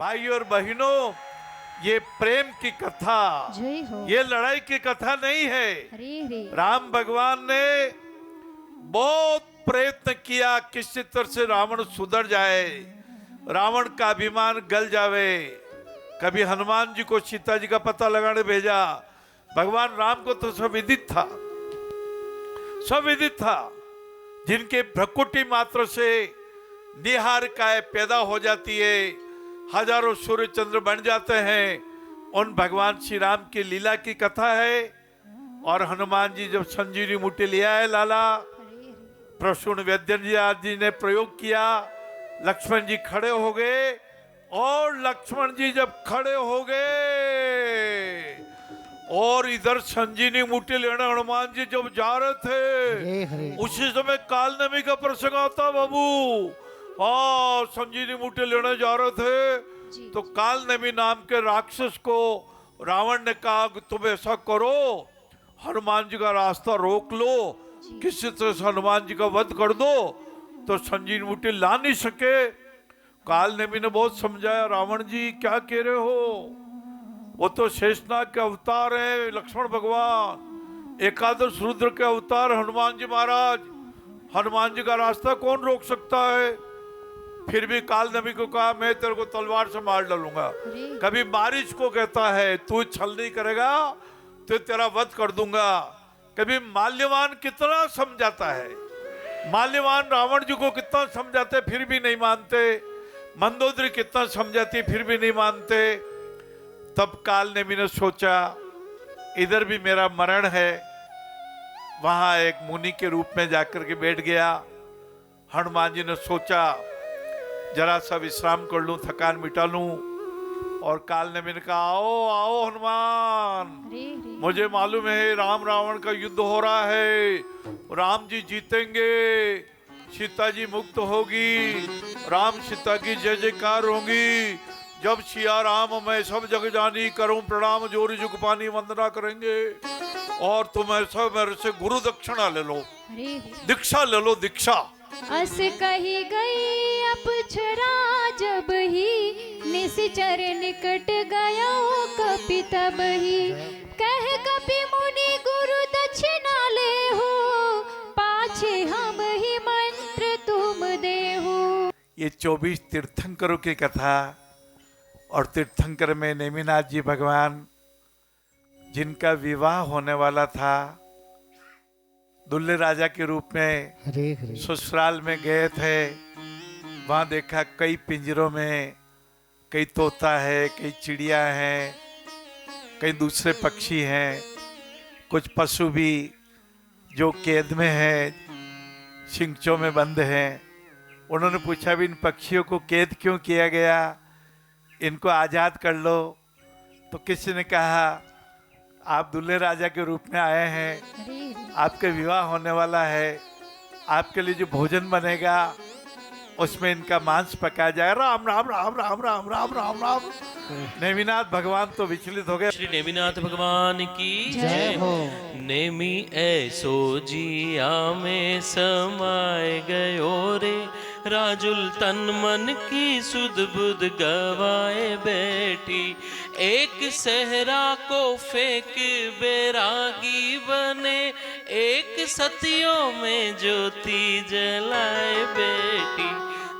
भाई और बहनों, ये प्रेम की कथा, ये लड़ाई की कथा नहीं है। राम भगवान ने बहुत प्रयत्न किया किसी तरह से रावण सुधर जाए, रावण का अभिमान गल जावे। कभी हनुमान जी को सीता जी का पता लगाने भेजा। भगवान राम को तो सब विदित था, सब विदित था। जिनके भ्रकुटी मात्र से निहार काय पैदा हो जाती है, हजारों सूर्य चंद्र बन जाते हैं, उन भगवान श्री राम की लीला की कथा है। और हनुमान जी जब संजीवनी बूटी ले आए लाला, प्रसून वैद्य जी ने प्रयोग किया, लक्ष्मण जी खड़े हो गए। और लक्ष्मण जी जब खड़े हो गए और इधर संजीवनी बूटी लेने हनुमान जी जब जा रहे थे, उसी समय कालनेमी का प्रसंग आता बाबू। हाँ, संजीवनी बूटी लेने जा रहे थे तो कालनेमी नाम के राक्षस को रावण ने कहा कि तुम ऐसा करो, हनुमान जी का रास्ता रोक लो, किसी तरह से हनुमान जी का वध कर दो। तो संजीवनी बूटी ला नहीं सके। कालनेमी ने बहुत समझाया, रावण जी क्या कह रहे हो, वो तो शेषनाग के अवतार है लक्ष्मण भगवान, एकादश रुद्र के अवतार हनुमान जी महाराज, हनुमान जी का रास्ता कौन रोक सकता है। फिर भी कालनेमी को कहा, मैं तेरे को तलवार से मार डालूंगा। कभी बारिश को कहता है, तू छल नहीं करेगा तो तेरा वध कर दूंगा। कभी माल्यवान कितना समझाता है, माल्यवान रावण जी को कितना समझाते फिर भी नहीं मानते, मंदोदरी कितना समझाती फिर भी नहीं मानते। तब कालनेमी ने सोचा इधर भी मेरा मरण है। वहां एक मुनि के रूप में जाकर के बैठ गया। हनुमान जी ने सोचा जरा सा विश्राम कर लूं, थकान मिटा लूं। और कालनेमी ने कहा, आओ आओ हनुमान, मुझे मालूम है राम रावण का युद्ध हो रहा है, राम जी जीतेंगे, सीता जी मुक्त होगी, राम सीता की जय जयकार होगी। जब सिया राम मैं सब जग जानी, करूं प्रणाम जोरी जुग पानी, वंदना करेंगे। और तुम ऐसा मेरे से गुरु दक्षिणा ले लो, दीक्षा ले लो, दीक्षा। अस कही गई अप्सरा जब ही, निश्चर निकट गया कपि तब ही, कह कपि मुनि गुरु दक्षिणा ले हो, पाछे हम ही मंत्र तुम दे हो। ये 24 तीर्थंकरों की कथा। और तीर्थंकर में नेमिनाथ जी भगवान, जिनका विवाह होने वाला था, दुल्हे राजा के रूप में ससुराल में गए थे। वहां देखा कई पिंजरों में कई तोता है, कई चिड़िया हैं, कई दूसरे पक्षी हैं, कुछ पशु भी जो कैद में हैं, सिंचों में बंद हैं। उन्होंने पूछा भी इन पक्षियों को कैद क्यों किया गया, इनको आजाद कर लो। तो किसी ने कहा, आप दुल्हे राजा के रूप में आए हैं, आपके विवाह होने वाला है, आपके लिए जो भोजन बनेगा उसमें इनका मांस पकाया जाएगा। राम राम राम राम राम राम राम राम। नेमिनाथ भगवान तो विचलित हो गए। श्री नेमिनाथ भगवान की जय हो। नेमि ऐसो जिया में समाए गयो रे, राजुल तन मन की सुध बुध गवाए बैठी, एक सहरा को फेंक बैरागी बने, एक सतियों में ज्योति जलाए बैठी,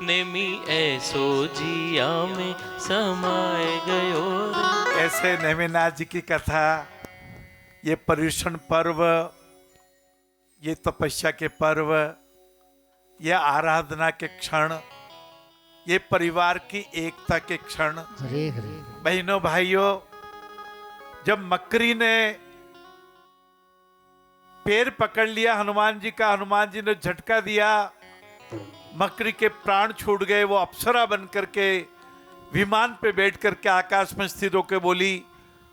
नेमि ऐसो जिया में समाए गयो रे। ऐसे नेमिनाथ जी की कथा, ये पर्युषण पर्व, ये तपस्या के पर्व, ये आराधना के क्षण, ये परिवार की एकता के क्षण। बहनों भाइयों, जब मकरी ने पैर पकड़ लिया हनुमान जी का, हनुमान जी ने झटका दिया, मकरी के प्राण छूट गए। वो अप्सरा बन करके विमान पे बैठ करके आकाश में स्थित होकर बोली,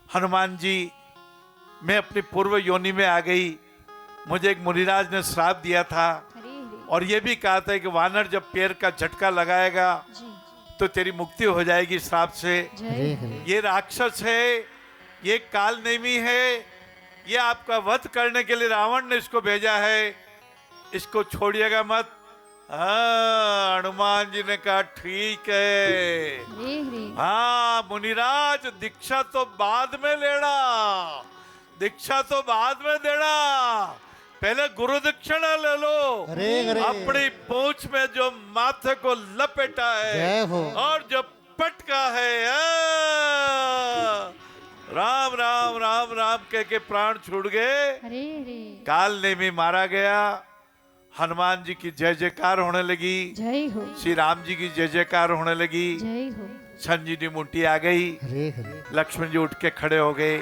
हनुमान जी मैं अपनी पूर्व योनि में आ गई, मुझे एक मुनिराज ने श्राप दिया था और ये भी कहा था कि वानर जब पैर का झटका लगाएगा तो तेरी मुक्ति हो जाएगी श्राप से। ये राक्षस है, ये कालनेमी है, ये आपका वध करने के लिए रावण ने इसको भेजा है, इसको छोड़िएगा मत। हाँ, हनुमान जी ने कहा ठीक है। हाँ मुनिराज, दीक्षा तो बाद में लेना, दीक्षा तो बाद में देना, पहले गुरु दक्षिणा ले लो। अपनी पूंछ में जो माथे को लपेटा है और जो पटका है, राम राम राम राम कह के प्राण छूट गए। काल ने भी मारा गया। हनुमान जी की जय जयकार होने लगी, जय हो। श्री राम जी की जय जयकार होने लगी। जय हो। संजीवनी बूटी आ गई। लक्ष्मण जी उठ के खड़े हो गए।